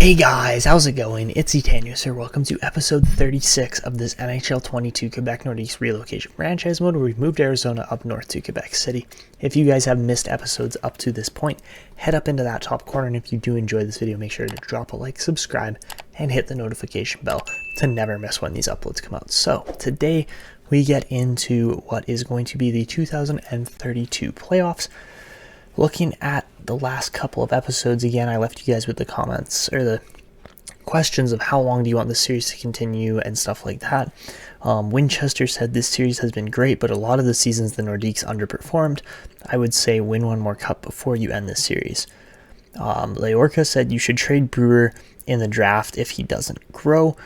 Hey guys, how's it going? It's Etanius here. Welcome to episode 36 of this NHL 22 Quebec Nordiques Relocation franchise mode where we've moved Arizona up north to Quebec City. If you guys have missed episodes up to this point, head up into that top corner, and if you do enjoy this video, make sure to drop a like, subscribe, and hit the notification bell to never miss when these uploads come out. So, today we get into what is going to be the 2032 playoffs. Looking at the last couple of episodes, again, I left you guys with the comments or the questions of how long do you want the series to continue and stuff like that. Winchester said this series has been great, but a lot of the seasons the Nordiques underperformed. I would say win one more cup before you end this series. Leorca said you should trade Brewer in the draft if he doesn't grow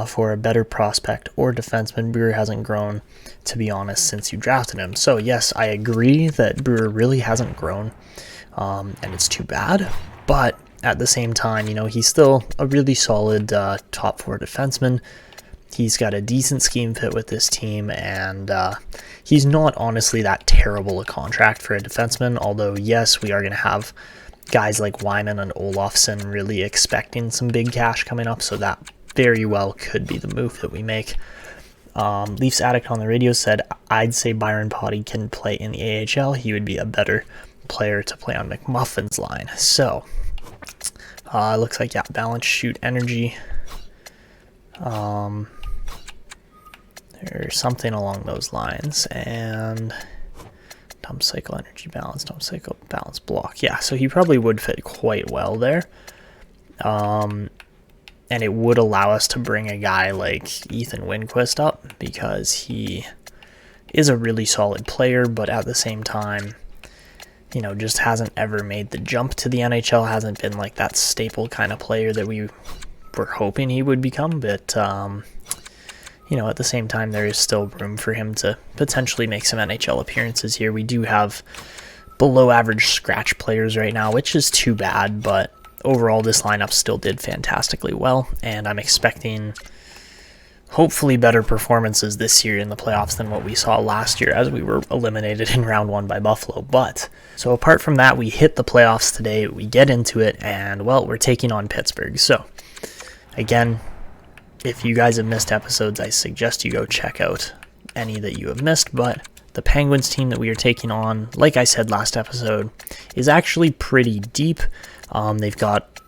for a better prospect or defenseman. Brewer hasn't grown, to be honest, since you drafted him. So yes, I agree that Brewer really hasn't grown, and it's too bad. But at the same time, he's still a really solid top four defenseman. He's got a decent scheme fit with this team, and he's not honestly that terrible a contract for a defenseman. Although yes, we are going to have guys like Weiman and Olofsson really expecting some big cash coming up, so that very well could be the move that we make. Leafs Addict on the radio said, I'd say Byron Potty can play in the AHL. He would be a better player to play on McMuffin's line. So, looks like, balance, shoot, energy. Or something along those lines. And dump cycle, energy balance, dump cycle, balance, block. Yeah, so he probably would fit quite well there. And it would allow us to bring a guy like Ethan Winquist up because he is a really solid player, but at the same time, just hasn't ever made the jump to the NHL, hasn't been like that staple kind of player that we were hoping he would become, but at the same time, there is still room for him to potentially make some NHL appearances here. We do have below average scratch players right now, which is too bad, but overall this lineup still did fantastically well, and I'm expecting hopefully better performances this year in the playoffs than what we saw last year as we were eliminated in round one by Buffalo. But so apart from that, we hit the playoffs today, we get into it, and well, we're taking on Pittsburgh. So again, if you guys have missed episodes, I suggest you go check out any that you have missed, but the Penguins team that we are taking on, like I said last episode, is actually pretty deep. They've got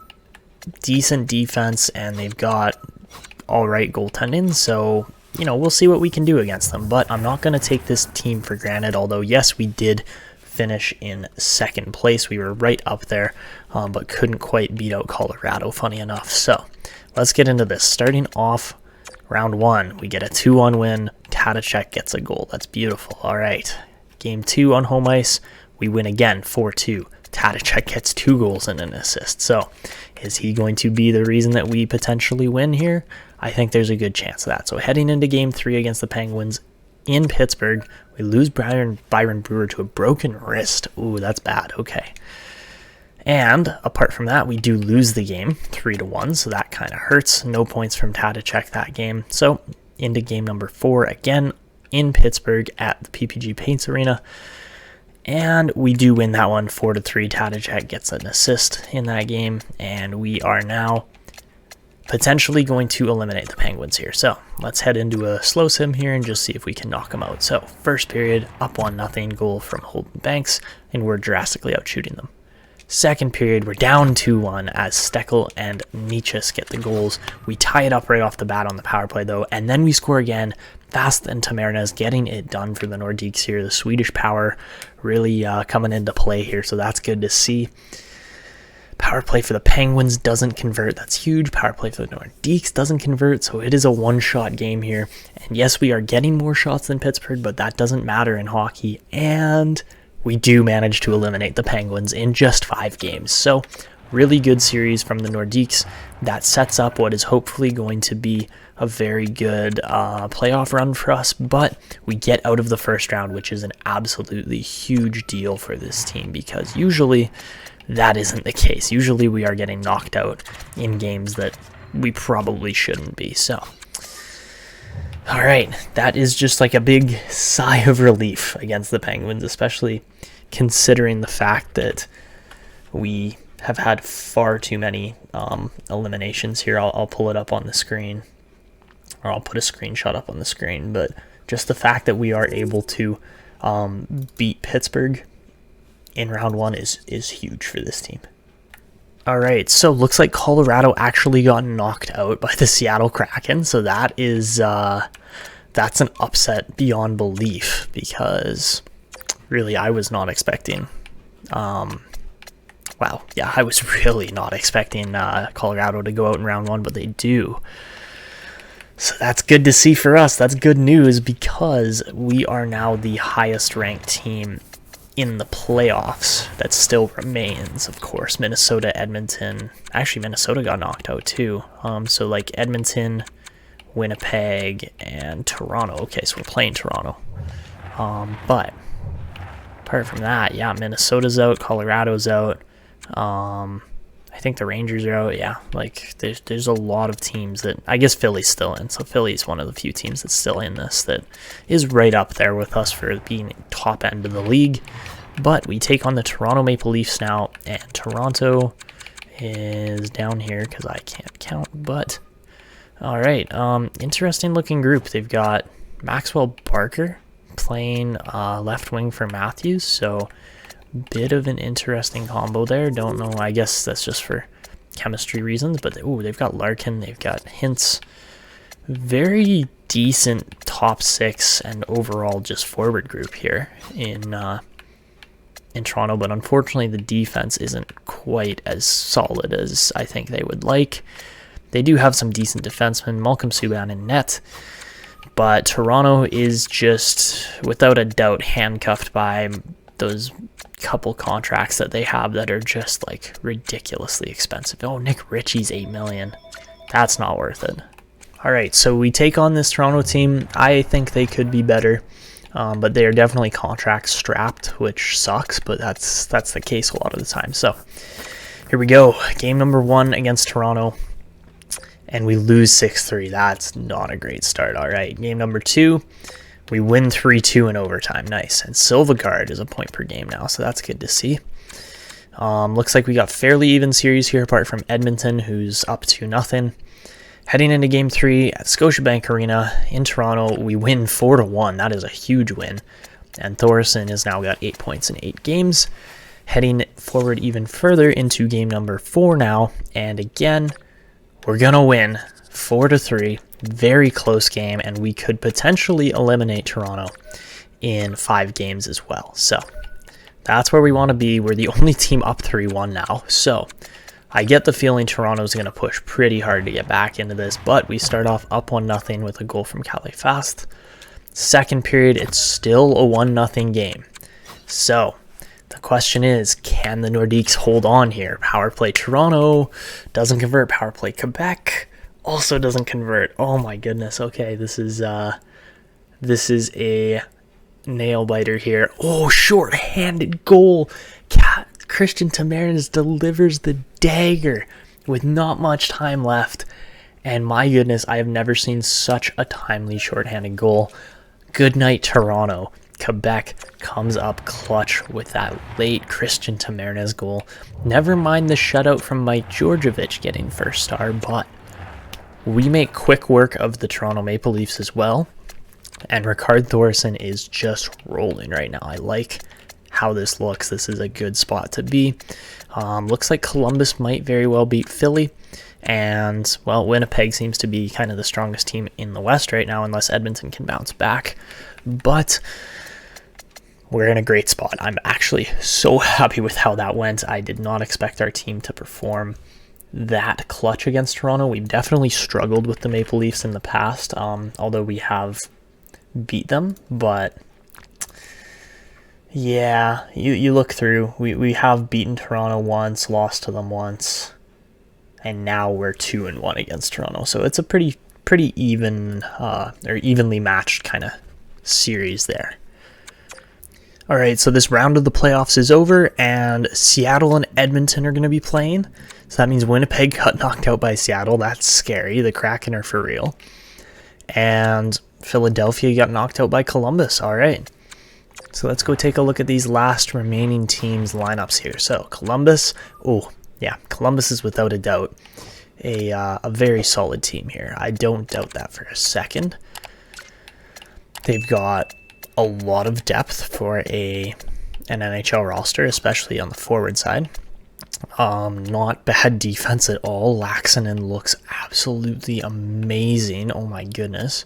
decent defense, and they've got alright goaltending, so, we'll see what we can do against them, but I'm not going to take this team for granted, although, yes, we did finish in second place. We were right up there, but couldn't quite beat out Colorado, funny enough. So, let's get into this. Starting off round one, we get a 2-1 win. Taticek gets a goal. That's beautiful. All right. Game 2 on home ice, we win again, 4-2. Taticek gets 2 goals and an assist. So, is he going to be the reason that we potentially win here? I think there's a good chance of that. So, heading into Game 3 against the Penguins in Pittsburgh, we lose Byron Brewer to a broken wrist. Ooh, that's bad. Okay. And apart from that, we do lose the game 3-1, so that kind of hurts. No points from Taticek that game. So into game number 4 again in Pittsburgh at the PPG Paints Arena, and we do win that one 4-3. Taticek gets an assist in that game, and we are now potentially going to eliminate the Penguins here. So let's head into a slow sim here and just see if we can knock them out. So first period, up 1-0, goal from Holden Bancks, and we're drastically out shooting them. Second period, we're down 2-1 as Steckel and Nietzsche get the goals. We tie it up right off the bat on the power play, though, and then we score again. Fast and Tamarina's getting it done for the Nordiques here. The Swedish power really coming into play here, so that's good to see. Power play for the Penguins doesn't convert. That's huge. Power play for the Nordiques doesn't convert, so it is a one-shot game here. And yes, we are getting more shots than Pittsburgh, but that doesn't matter in hockey. And we do manage to eliminate the Penguins in just 5 games. So, really good series from the Nordiques. That sets up what is hopefully going to be a very good playoff run for us. But we get out of the first round, which is an absolutely huge deal for this team because usually that isn't the case. Usually we are getting knocked out in games that we probably shouldn't be. So, all right, that is just like a big sigh of relief against the Penguins, especially considering the fact that we have had far too many eliminations here. I'll pull it up on the screen, or I'll put a screenshot up on the screen, but just the fact that we are able to beat Pittsburgh in round one is huge for this team. All right, so looks like Colorado actually got knocked out by the Seattle Kraken, so that is that's an upset beyond belief, because really I was not expecting wow, yeah, I was really not expecting Colorado to go out in round one, but they do. So that's good to see for us. That's good news, because we are now the highest ranked team in the playoffs. That still remains, of course. Minnesota, Edmonton. Actually, Minnesota got knocked out too. So like Edmonton, Winnipeg, and Toronto. Okay, so we're playing Toronto. But apart from that, yeah, Minnesota's out, Colorado's out. I think the Rangers are out. Yeah, like there's a lot of teams that, I guess Philly's still in. So Philly's one of the few teams that's still in this, that is right up there with us for being top end of the league. But we take on the Toronto Maple Leafs now, and Toronto is down here because I can't count. But all right, interesting looking group. They've got Maxwell Barker playing left wing for Matthews, so bit of an interesting combo there. Don't know, I guess that's just for chemistry reasons, but they've got Larkin, they've got Hintz. Very decent top six and overall just forward group here in Toronto, but unfortunately the defense isn't quite as solid as I think they would like. They do have some decent defensemen, Malcolm Subban in net, but Toronto is just without a doubt handcuffed by those couple contracts that they have that are just like ridiculously expensive. Oh, Nick Ritchie's $8 million. That's not worth it. All right, so we take on this Toronto team. I think they could be better, but they are definitely contract strapped, which sucks, but that's the case a lot of the time. So here we go. Game number 1 against Toronto, and we lose 6-3. That's not a great start. All right, game number 2. We win 3-2 in overtime. Nice. And Silvegaard is a point per game now, so that's good to see. Looks like we got fairly even series here, apart from Edmonton, who's up 2-0. Heading into game 3 at Scotiabank Arena in Toronto, we win 4-1. That is a huge win. And Thoresen has now got 8 points in 8 games. Heading forward even further into game number 4 now. And again, we're going to win 4-3. Very close game, and we could potentially eliminate Toronto in 5 games as well. So that's where we want to be. We're the only team up 3-1 now. So I get the feeling Toronto's going to push pretty hard to get back into this, but we start off up 1-0 with a goal from Calais Fast. Second period, it's still a 1-0 game. So the question is, can the Nordiques hold on here? Power play Toronto doesn't convert. Power play Quebec also doesn't convert. Oh my goodness. Okay, this is a nail biter here. Oh, short-handed goal. Christian Tamarins delivers the dagger with not much time left. And my goodness, I have never seen such a timely short-handed goal. Good night, Toronto. Quebec comes up clutch with that late Christian Tamarins goal. Never mind the shutout from Mike Djordjevic getting first star, but we make quick work of the Toronto Maple Leafs as well. And Rickard Thoresen is just rolling right now. I like how this looks. This is a good spot to be. Looks like Columbus might very well beat Philly. And, well, Winnipeg seems to be kind of the strongest team in the West right now, unless Edmonton can bounce back. But we're in a great spot. I'm actually so happy with how that went. I did not expect our team to perform that clutch against Toronto. We've definitely struggled with the Maple Leafs in the past, although we have beat them. But yeah, you look through, we have beaten Toronto once, lost to them once, and now we're 2-1 against Toronto. So it's a pretty even or evenly matched kind of series there. All right, so this round of the playoffs is over, and Seattle and Edmonton are going to be playing. So that means Winnipeg got knocked out by Seattle. That's scary. The Kraken are for real. And Philadelphia got knocked out by Columbus. All right. So let's go take a look at these last remaining teams' lineups here. So Columbus, oh, yeah, Columbus is without a doubt a very solid team here. I don't doubt that for a second. They've got a lot of depth for an NHL roster, especially on the forward side. Not bad defense at all. Laxonen looks absolutely amazing. Oh my goodness.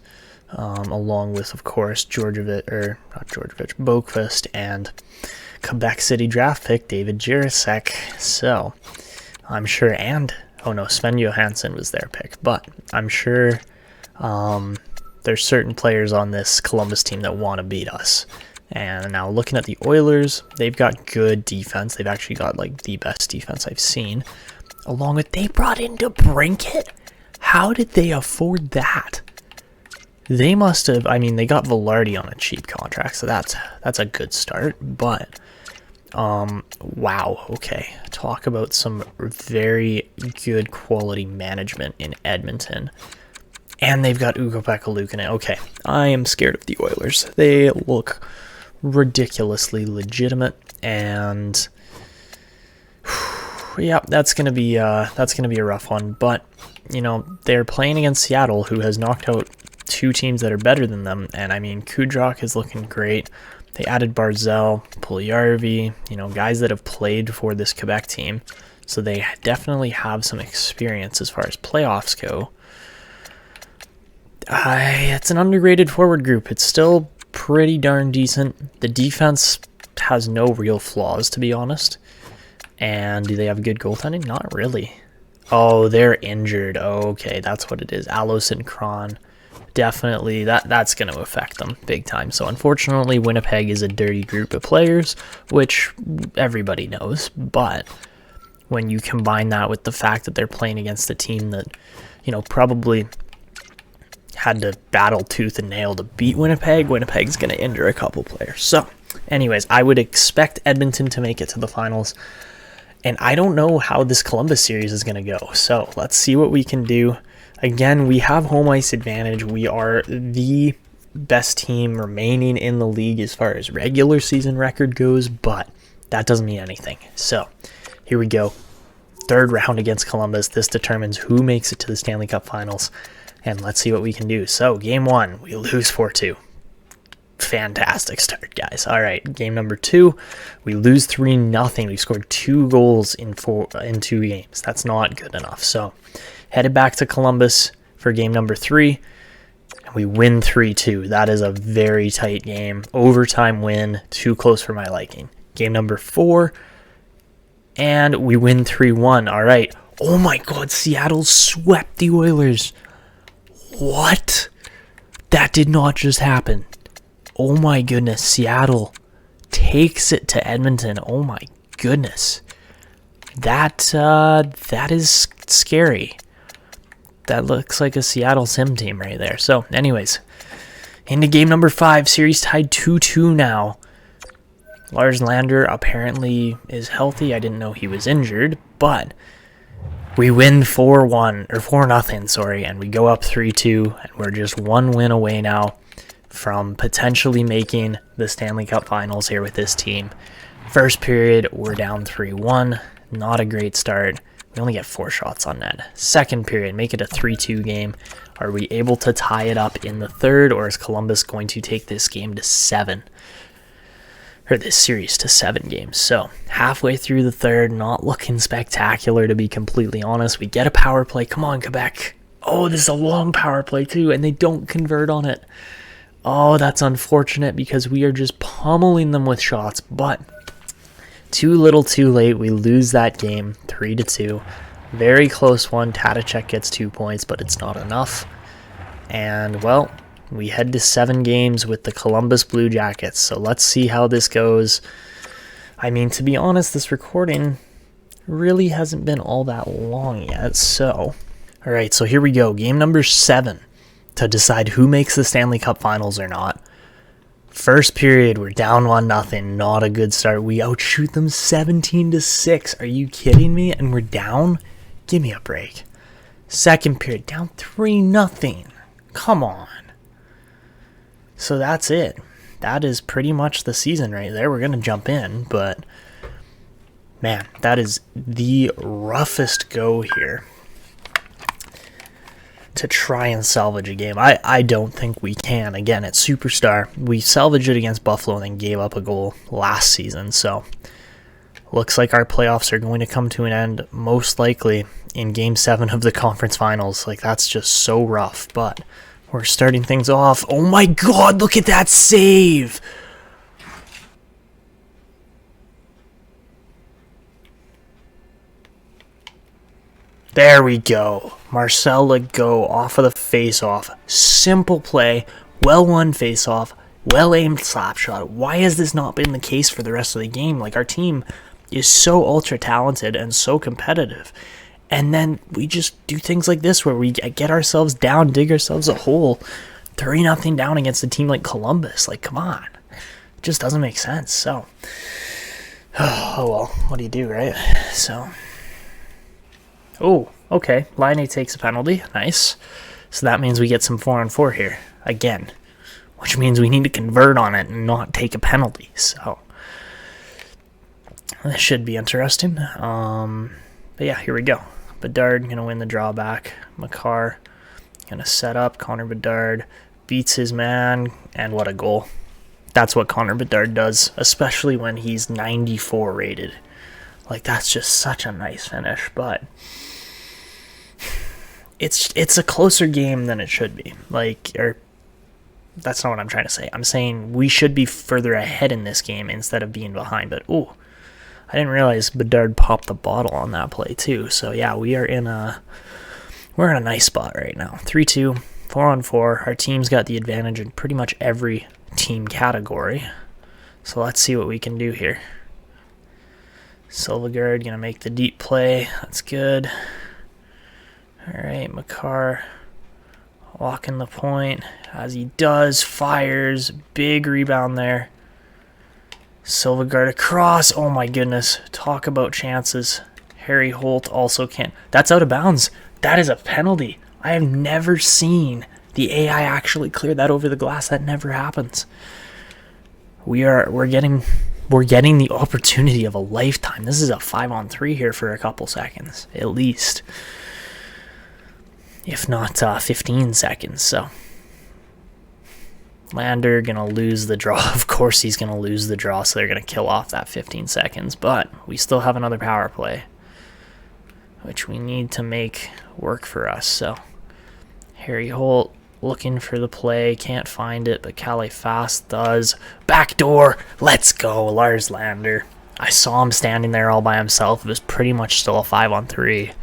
Along with, of course, Boqvist and Quebec City draft pick David Djordjevic. So, I'm sure, and, oh no, Sven Johansson was their pick, but I'm sure there's certain players on this Columbus team that want to beat us. And now looking at the Oilers, they've got good defense. They've actually got like the best defense I've seen. Along with, they brought in DeBrincat. How did they afford that? They must have, I mean, they got Velarde on a cheap contract, so that's a good start. But, wow, okay. Talk about some very good quality management in Edmonton. And they've got Ukko-Pekka Luukkonen. Okay, I am scared of the Oilers. They look ridiculously legitimate, and yeah, that's gonna be a rough one. But you know, they're playing against Seattle, who has knocked out two teams that are better than them, and I mean, Kudrock is looking great. They added Barzal, Puljujarvi, you know, guys that have played for this Quebec team, so they definitely have some experience as far as playoffs go. It's an underrated forward group. It's still pretty darn decent. The defense has no real flaws, to be honest. And do they have good goaltending? Not really. Oh, they're injured. Okay, that's what it is. Allos and Kron. Definitely, that's going to affect them big time. So unfortunately, Winnipeg is a dirty group of players, which everybody knows. But when you combine that with the fact that they're playing against a team that, you know, probably had to battle tooth and nail to beat Winnipeg, Winnipeg's going to injure a couple players. So, anyways, I would expect Edmonton to make it to the finals. And I don't know how this Columbus series is going to go. So, let's see what we can do. Again, we have home ice advantage. We are the best team remaining in the league as far as regular season record goes, but that doesn't mean anything. So, here we go. Third round against Columbus. This determines who makes it to the Stanley Cup Finals. And let's see what we can do. So, game 1, we lose 4-2. Fantastic start, guys. All right, game number 2, we lose 3-0. We scored 2 goals in 2 games. That's not good enough. So, headed back to Columbus for game number 3, and we win 3-2. That is a very tight game. Overtime win, too close for my liking. Game number 4, and we win 3-1. All right. Oh my God, Seattle swept the Oilers. What? That did not just happen. Oh my goodness, Seattle takes it to Edmonton. Oh my goodness. That is scary. That looks like a Seattle Sim team right there. So, anyways, into game number 5, series tied 2-2 now. Lars Lander apparently is healthy. I didn't know he was injured, but we win 4-0, sorry, and we go up 3-2, and we're just 1 win away now from potentially making the Stanley Cup Finals here with this team. First period, we're down 3-1. Not a great start. We only get 4 shots on net. Second period, make it a 3-2 game. Are we able to tie it up in the third, or is Columbus going to take this game to 7? Or this series to 7 games. So, halfway through the third, not looking spectacular, to be completely honest. We get a power play. Come on, Quebec. Oh, this is a long power play, too, and they don't convert on it. Oh, that's unfortunate because we are just pummeling them with shots, but too little too late. We lose that game 3-2. Very close one. Taticek gets 2 points, but it's not enough. And, well, we head to 7 games with the Columbus Blue Jackets, so let's see how this goes. I mean, to be honest, this recording really hasn't been all that long yet, so... Alright, so here we go. Game number 7 to decide who makes the Stanley Cup Finals or not. First period, we're down 1-0. Not a good start. We outshoot them 17-6. Are you kidding me? And we're down? Give me a break. Second period, down 3-0. Come on. So that's it. That is pretty much the season right there. We're going to jump in, but Man, that is the roughest go here to try and salvage a game. I don't think we can. Again, at Superstar, we salvaged it against Buffalo and then gave up a goal last season. So, looks like our playoffs are going to come to an end most likely in Game 7 of the conference finals. Like, that's just so rough. But we're starting things off. Oh my god, look at that save! There we go. Marcel Legault off of the face-off. Simple play, well-won face-off, well-aimed slap shot. Why has this not been the case for the rest of the game? Like, our team is so ultra-talented and so competitive. And then we just do things like this where we get ourselves down, dig ourselves a hole, 3-0 down against a team like Columbus. Like, come on. It just doesn't make sense. So, oh well, what do you do, right? So... Oh, okay. Laine takes a penalty. Nice. So that means we get some 4-on-4 here. Again. Which means we need to convert on it and not take a penalty. So, this should be interesting. But yeah, here we go. Bedard going to win the drawback. Makar going to set up. Connor Bedard beats his man. And what a goal. That's what Connor Bedard does. Especially when he's 94 rated. Like, that's just such a nice finish. But... It's a closer game than it should be. Like, or that's not what I'm trying to say. I'm saying we should be further ahead in this game instead of being behind. But oh, I didn't realize Bedard popped the bottle on that play too. So yeah, we're in a nice spot right now. 3-2, 4-on-4. Our team's got the advantage in pretty much every team category. So let's see what we can do here. Silvegaard gonna make the deep play. That's good. Alright, Makar walking the point as he does, fires, big rebound there. Silvegaard across, oh my goodness, talk about chances. Harry Holt also can't, that's out of bounds. That is a penalty. I have never seen the AI actually clear that over the glass. That never happens. We're getting the opportunity of a lifetime. This is a 5-on-3 here for a couple seconds, at least. If not 15 seconds, so. Lander gonna lose the draw. Of course he's gonna lose the draw, so they're gonna kill off that 15 seconds. But we still have another power play, which we need to make work for us. So Harry Holt looking for the play, can't find it, but Calais Fast does. Backdoor, let's go, Lars Lander. I saw him standing there all by himself. It was pretty much still a 5-on-3.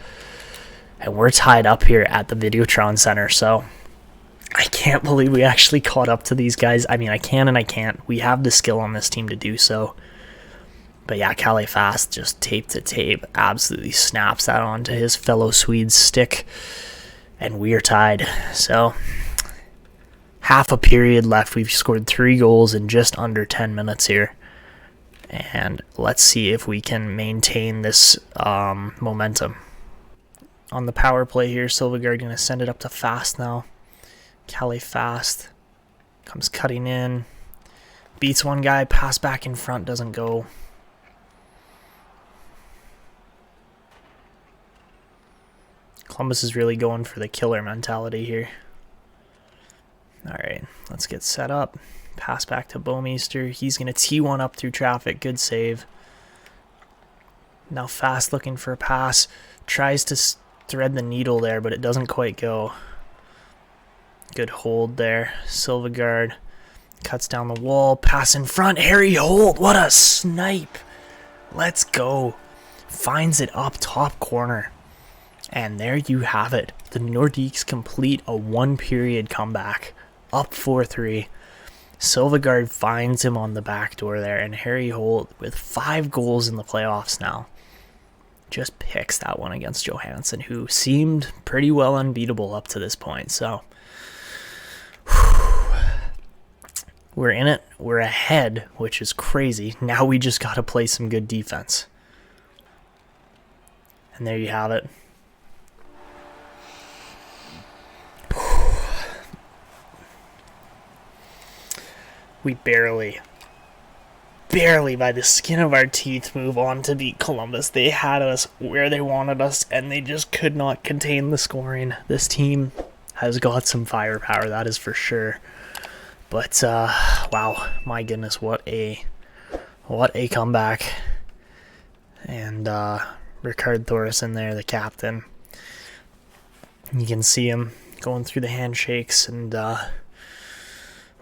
And we're tied up here at the Videotron Center, so I can't believe we actually caught up to these guys. I mean, I can and I can't. We have the skill on this team to do so. But yeah, Calais Fast just tape to tape, absolutely snaps that onto his fellow Swede's stick. And we are tied. So, half a period left. We've scored 3 goals in just under 10 minutes here. And let's see if we can maintain this momentum. On the power play here, Silvegaard going to send it up to Fast now. Calais Fast comes cutting in. Beats one guy, pass back in front, doesn't go. Columbus is really going for the killer mentality here. Alright, let's get set up. Pass back to Bouwmeester. He's going to tee one up through traffic. Good save. Now Fast looking for a pass. Tries to thread the needle there, but it doesn't quite go. Good hold there. Silvegaard cuts down the wall. Pass in front. Harry Holt. What a snipe. Let's go. Finds it up top corner. And there you have it. The Nordiques complete a 1-period comeback. Up 4-3. Silvegaard finds him on the back door there. And Harry Holt, with 5 goals in the playoffs now, just picks that one against Johansson, who seemed pretty well unbeatable up to this point. So, we're in it. We're ahead, which is crazy. Now we just got to play some good defense. And there you have it. We barely barely by the skin of our teeth move on to beat Columbus. They had us where they wanted us, and they just could not contain the scoring. This team has got some firepower, that is for sure. But wow, my goodness, what a comeback. And Rickard Thoresen there, the captain. You can see him going through the handshakes, and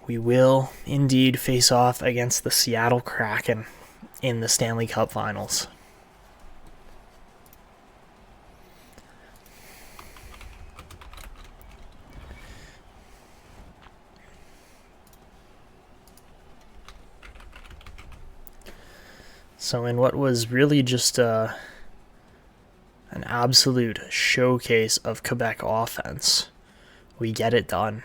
we will indeed face off against the Seattle Kraken in the Stanley Cup Finals. So in what was really just an absolute showcase of Quebec offense, we get it done.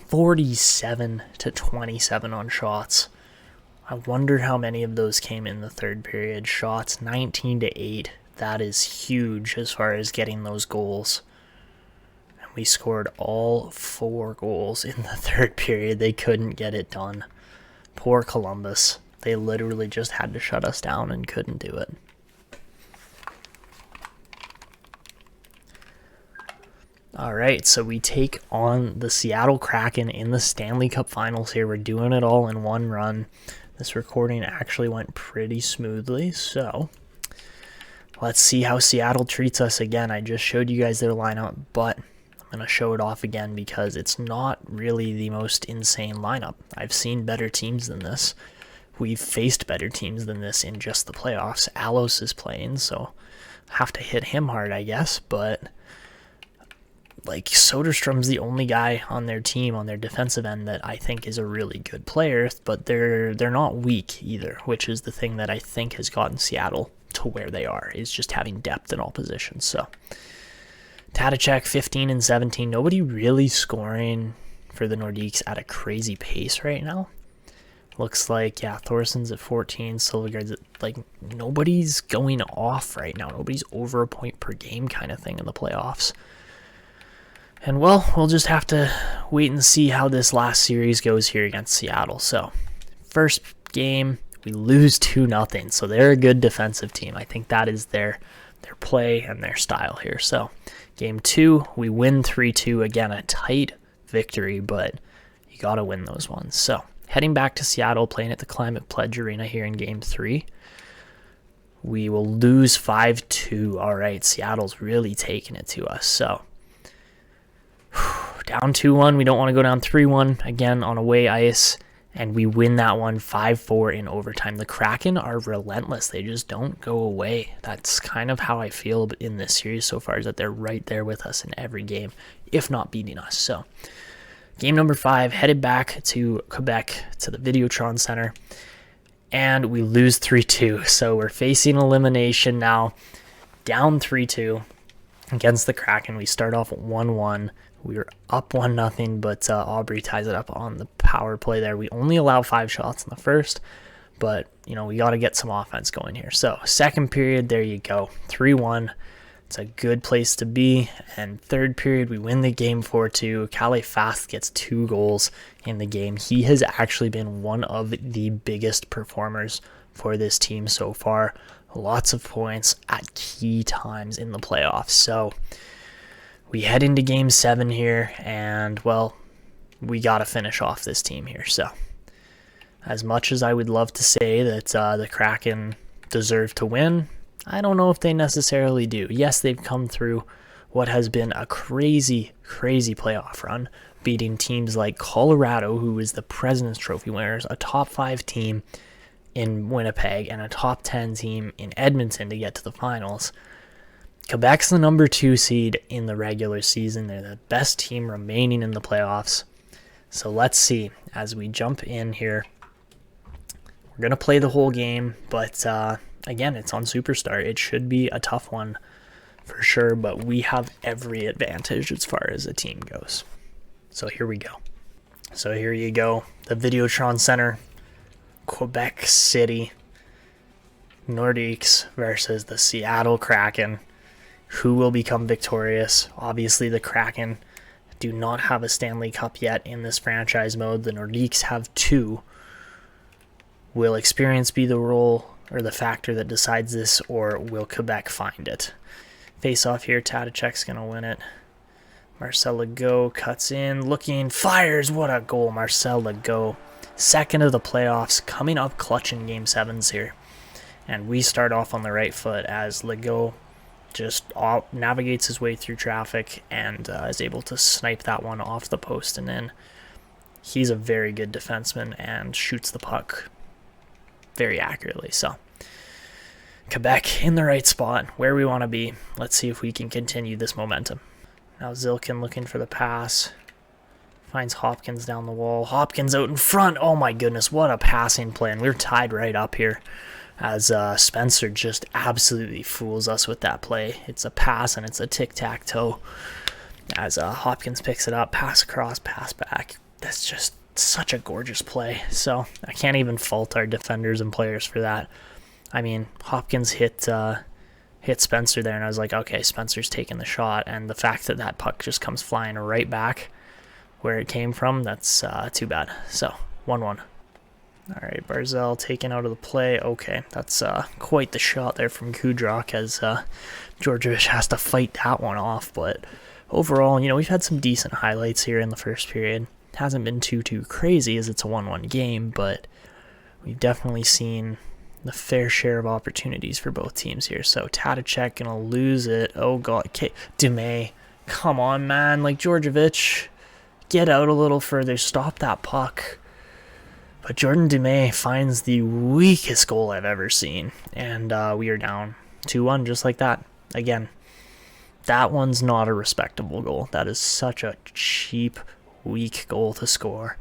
47-27 on shots. I wonder how many of those came in the third period. Shots 19-8. That is huge as far as getting those goals. And we scored all 4 goals in the third period. They couldn't get it done. Poor Columbus. They literally just had to shut us down and couldn't do it. Alright, so we take on the Seattle Kraken in the Stanley Cup Finals here. We're doing it all in one run. This recording actually went pretty smoothly, so let's see how Seattle treats us again. I just showed you guys their lineup, but I'm going to show it off again because it's not really the most insane lineup. I've seen better teams than this. We've faced better teams than this in just the playoffs. Alos is playing, so I have to hit him hard, I guess, but like Soderstrom's the only guy on their team, on their defensive end, that I think is a really good player, but they're not weak either, which is the thing that I think has gotten Seattle to where they are, is just having depth in all positions. So Taticek 15 and 17, nobody really scoring for the Nordiques at a crazy pace right now. Looks like, yeah, Thoresen's at 14, Silvergard's at, like, nobody's going off right now. Nobody's over a point per game kind of thing in the playoffs. And, well, we'll just have to wait and see how this last series goes here against Seattle. So, first game, we lose 2-0. So, they're a good defensive team. I think that is their play and their style here. So, game 2, we win 3-2. Again, a tight victory, but you got to win those ones. So, heading back to Seattle, playing at the Climate Pledge Arena here in game 3. We will lose 5-2. All right, Seattle's really taking it to us. So, down 2-1. We don't want to go down 3-1 again on away ice, and we win that one 5-4 in overtime. The Kraken are relentless. They just don't go away. That's kind of how I feel in this series so far, is that they're right there with us in every game, if not beating us. So, game number 5, headed back to Quebec to the Videotron Center, and we lose 3-2. So we're facing elimination now, down 3-2 against the Kraken. We start off 1-1. We were up 1-0, but Aubrey ties it up on the power play there. We only allow 5 shots in the first, but, you know, we got to get some offense going here. So, second period, there you go, 3-1. It's a good place to be. And third period, we win the game 4-2. Kalle Fast gets 2 goals in the game. He has actually been one of the biggest performers for this team so far. Lots of points at key times in the playoffs. So, we head into game 7 here, and, well, we got to finish off this team here. So, as much as I would love to say that the Kraken deserve to win, I don't know if they necessarily do. Yes, they've come through what has been a crazy, crazy playoff run, beating teams like Colorado, who is the President's Trophy winners, a top 5 team in Winnipeg, and a top 10 team in Edmonton to get to the finals. Quebec's the number 2 seed in the regular season. They're the best team remaining in the playoffs. So let's see as we jump in here. We're going to play the whole game, but again, it's on Superstar. It should be a tough one for sure, but we have every advantage as far as a team goes. So here we go. So here you go. The Videotron Center, Quebec City, Nordiques versus the Seattle Kraken. Who will become victorious? Obviously, the Kraken do not have a Stanley Cup yet in this franchise mode. The Nordiques have 2. Will experience be the role or the factor that decides this, or will Quebec find it? Face off here, Taticek's going to win it. Marcel Legault cuts in, looking, fires, what a goal, Marcel Legault. Second of the playoffs, coming up clutch in Game 7s here. And we start off on the right foot as Legault just navigates his way through traffic and is able to snipe that one off the post and in. He's a very good defenseman and shoots the puck very accurately. So Quebec in the right spot, where we want to be. Let's see if we can continue this momentum. Now Zilkin looking for the pass. Finds Hopkins down the wall. Hopkins out in front. Oh my goodness, what a passing play. And we're tied right up here as Spencer just absolutely fools us with that play. It's a pass and it's a tic-tac-toe as Hopkins picks it up. Pass across, pass back. That's just such a gorgeous play. So I can't even fault our defenders and players for that. I mean, Hopkins hit Spencer there, and I was like, okay, Spencer's taking the shot. And the fact that that puck just comes flying right back where it came from, that's too bad. So 1-1. All right, Barzal taken out of the play. Okay, that's quite the shot there from Kudrock as Djordjevic has to fight that one off. But overall, we've had some decent highlights here in the first period. Hasn't been too crazy as it's a 1-1 game, but we've definitely seen the fair share of opportunities for both teams here. So Taticek gonna lose it. Oh god, okay. Dumais, come on, man. Like, Djordjevic, get out a little further. Stop that puck. But Jordan Dumais finds the weakest goal I've ever seen, and we are down 2-1 just like that. Again, that one's not a respectable goal. That is such a cheap, weak goal to score.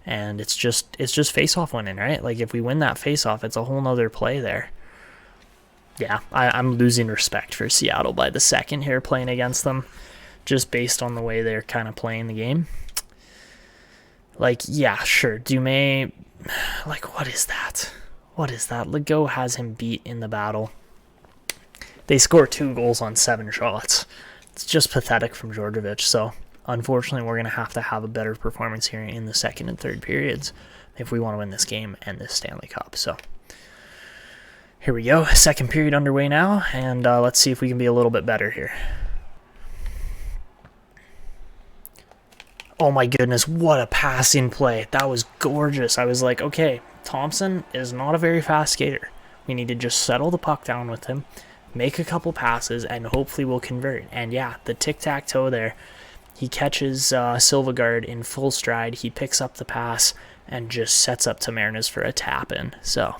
And it's just face-off winning, right? Like, if we win that face-off, it's a whole nother play there. Yeah, I'm losing respect for Seattle by the second here playing against them, just based on the way they're kind of playing the game. Like, yeah, sure, Dumais, like, what is that? What is that? Legault has him beat in the battle. They score 2 goals on 7 shots. It's just pathetic from Djordjevic, so unfortunately, we're going to have a better performance here in the second and third periods if we want to win this game and this Stanley Cup. So here we go. Second period underway now, and let's see if we can be a little bit better here. Oh my goodness, what a passing play. That was gorgeous. I was like, okay, Thompson is not a very fast skater. We need to just settle the puck down with him, make a couple passes, and hopefully we'll convert. And yeah, the tic-tac-toe there. He catches Silvegaard in full stride. He picks up the pass and just sets up Tamarnas for a tap-in. So,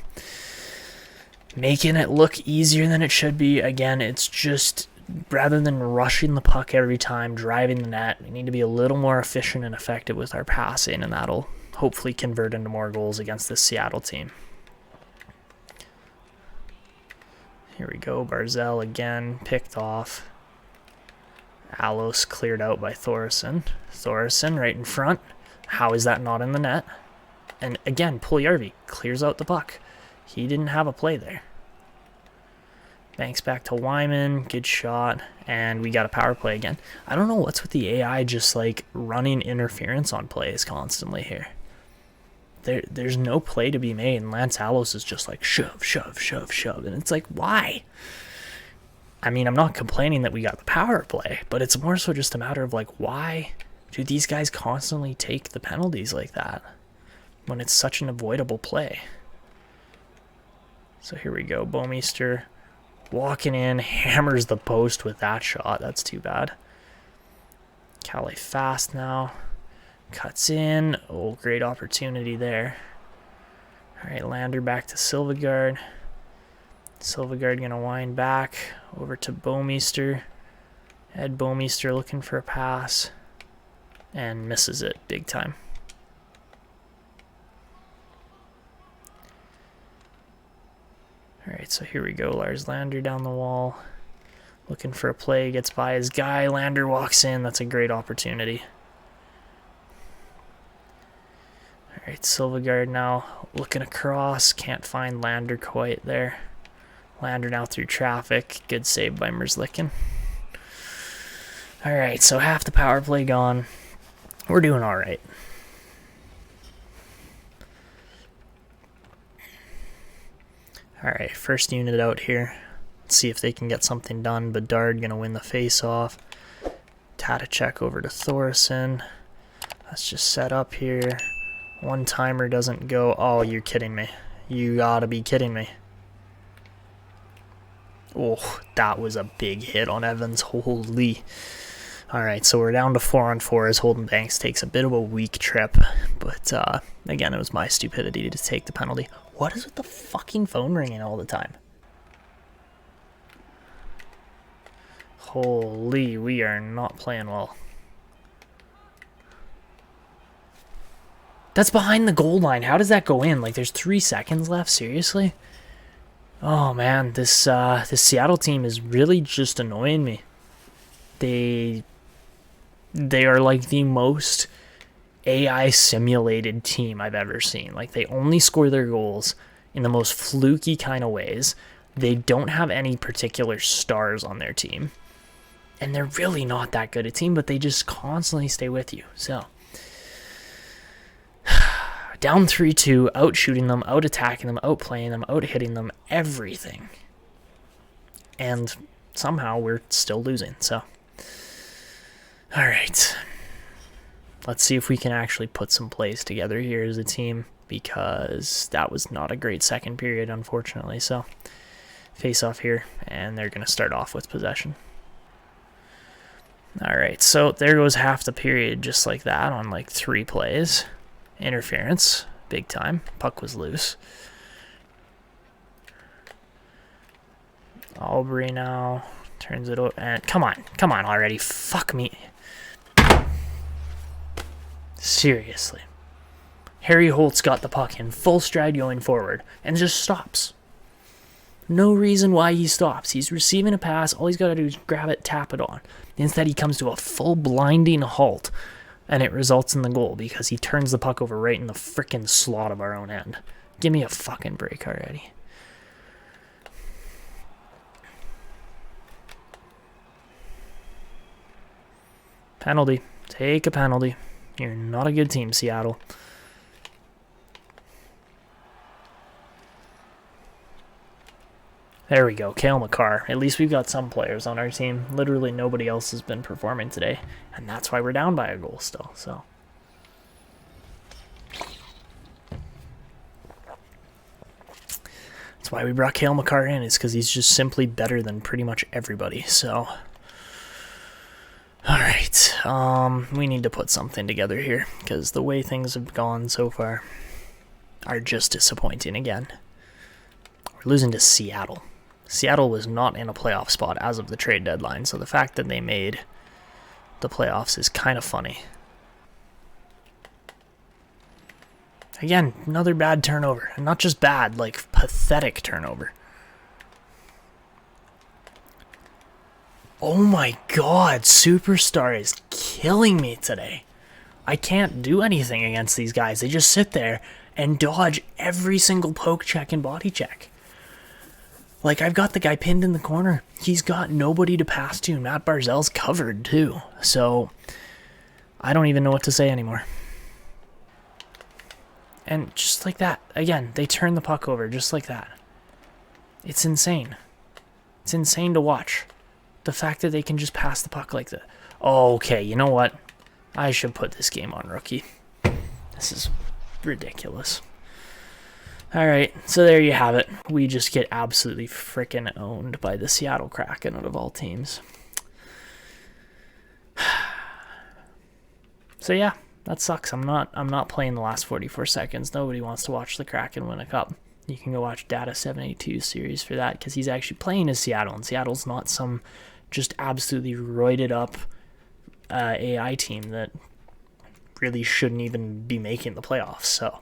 making it look easier than it should be. Again, it's just, rather than rushing the puck every time, driving the net, we need to be a little more efficient and effective with our passing, and that'll hopefully convert into more goals against this Seattle team. Here we go. Barzal again, picked off. Alos cleared out by Thoresen. Thoresen right in front. How is that not in the net? And again, Puljujärvi clears out the puck. He didn't have a play there. Bancks back to Weiman. Good shot. And we got a power play again. I don't know what's with the AI just like running interference on plays constantly here. There's no play to be made, and Lance Alos is just like shove, shove, shove, shove. And it's like, why? I mean, I'm not complaining that we got the power play, but it's more so just a matter of, like, why do these guys constantly take the penalties like that when it's such an avoidable play? So here we go. Bouwmeester walking in, hammers the post with that shot. That's too bad. Calais fast now. Cuts in. Oh, great opportunity there. All right, Lander back to Silvegaard. Silvegaard going to wind back over to Bouwmeester. Ed Bouwmeester looking for a pass and misses it big time. All right, so here we go. Lars Lander down the wall. Looking for a play, gets by his guy. Lander walks in. That's a great opportunity. All right, Silvegaard now looking across. Can't find Lander quite there. Lander now through traffic. Good save by Merzlikhin. All right, so half the power play gone. We're doing all right. All right, first unit out here. Let's see if they can get something done. Bedard going to win the face-off. Taticek over to Thoresen. Let's just set up here. One timer doesn't go. Oh, you're kidding me. You gotta be kidding me. Oh, that was a big hit on Evans. Holy. Alright, so we're down to 4-on-4 as Holden Bancks takes a bit of a weak trip. But, again, it was my stupidity to take the penalty. What is with the fucking phone ringing all the time? Holy, we are not playing well. That's behind the goal line. How does that go in? Like, there's 3 seconds left? Seriously? Oh, man. This Seattle team is really just annoying me. They are like the most AI simulated team I've ever seen. Like, they only score their goals in the most fluky kind of ways. They don't have any particular stars on their team. And they're really not that good a team, but they just constantly stay with you. So, down 3-2, out shooting them, out attacking them, out playing them, out hitting them, everything. And somehow we're still losing. So, all right. Let's see if we can actually put some plays together here as a team, because that was not a great second period, unfortunately. So, face off here, and they're going to start off with possession. All right, so there goes half the period just like that on like 3 plays. Interference, big time. Puck was loose. Aubrey now turns it over, and come on already. Fuck me. Seriously. Harry Holtz got the puck in full stride going forward and just stops. No reason why he stops. He's receiving a pass. All he's got to do is grab it, tap it on. Instead, he comes to a full blinding halt, and it results in the goal because he turns the puck over right in the frickin' slot of our own end. Give me a fucking break already. Penalty. Take a penalty. You're not a good team, Seattle. There we go, Cale Makar. At least we've got some players on our team. Literally nobody else has been performing today, and that's why we're down by a goal still. So, that's why we brought Cale Makar in, is because he's just simply better than pretty much everybody. So, all right, we need to put something together here, because the way things have gone so far are just disappointing again. We're losing to Seattle. Seattle was not in a playoff spot as of the trade deadline, so the fact that they made the playoffs is kind of funny. Again, another bad turnover. And not just bad, like pathetic turnover. Oh my god, Superstar is killing me today. I can't do anything against these guys. They just sit there and dodge every single poke check and body check. Like, I've got the guy pinned in the corner. He's got nobody to pass to. Matt Barzal's covered, too. So, I don't even know what to say anymore. And just like that, again, they turn the puck over just like that. It's insane. It's insane to watch. The fact that they can just pass the puck like that. Oh, okay, you know what? I should put this game on rookie. This is ridiculous. Alright, so there you have it. We just get absolutely frickin' owned by the Seattle Kraken out of all teams. So yeah, that sucks. I'm not playing the last 44 seconds. Nobody wants to watch the Kraken win a cup. You can go watch Data 782's series for that, because he's actually playing as Seattle, and Seattle's not some just absolutely roided up AI team that really shouldn't even be making the playoffs. So,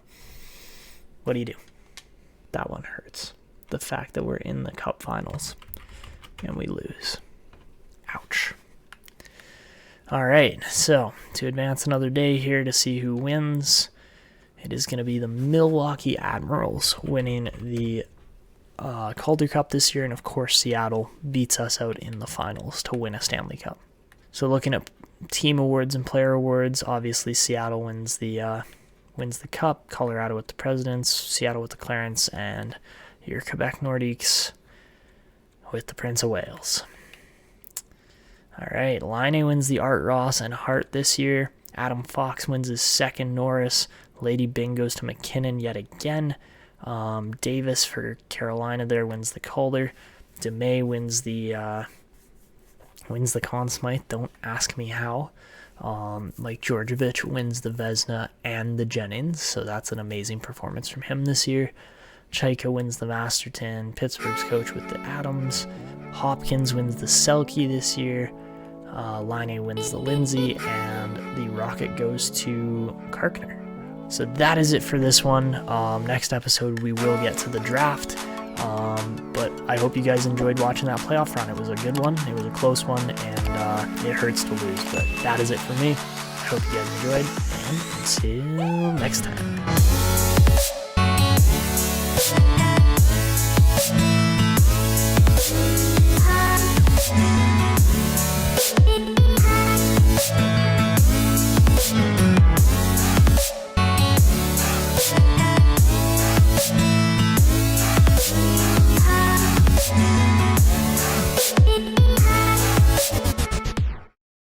what do you do? That one hurts. The fact that we're in the Cup Finals and we lose. Ouch. All right, so to advance another day here to see who wins, it is going to be the Milwaukee Admirals winning the Calder Cup this year, and of course Seattle beats us out in the finals to win a Stanley Cup. So looking at team awards and player awards, obviously Seattle wins the cup, Colorado with the Presidents, Seattle with the Clarence, and your Quebec Nordiques with the Prince of Wales. All right, Laine wins the Art Ross and Hart this year. Adam Fox wins his second Norris. Lady Byng goes to McKinnon yet again. Davis for Carolina there wins the Calder. DeMay wins the Conn Smythe. Don't ask me how. Like Djordjevic wins the Vezina and the Jennings, so that's an amazing performance from him this year. Chaika wins the Masterton. Pittsburgh's coach with the Adams. Hopkins wins the Selke this year. Laine wins the Lindsay, and the Rocket goes to Karkner. So that is it for this one. Next episode, we will get to the draft. But I hope you guys enjoyed watching that playoff run. It was a good one. It was a close one, and it hurts to lose. But that is it for me. I hope you guys enjoyed, and until next time.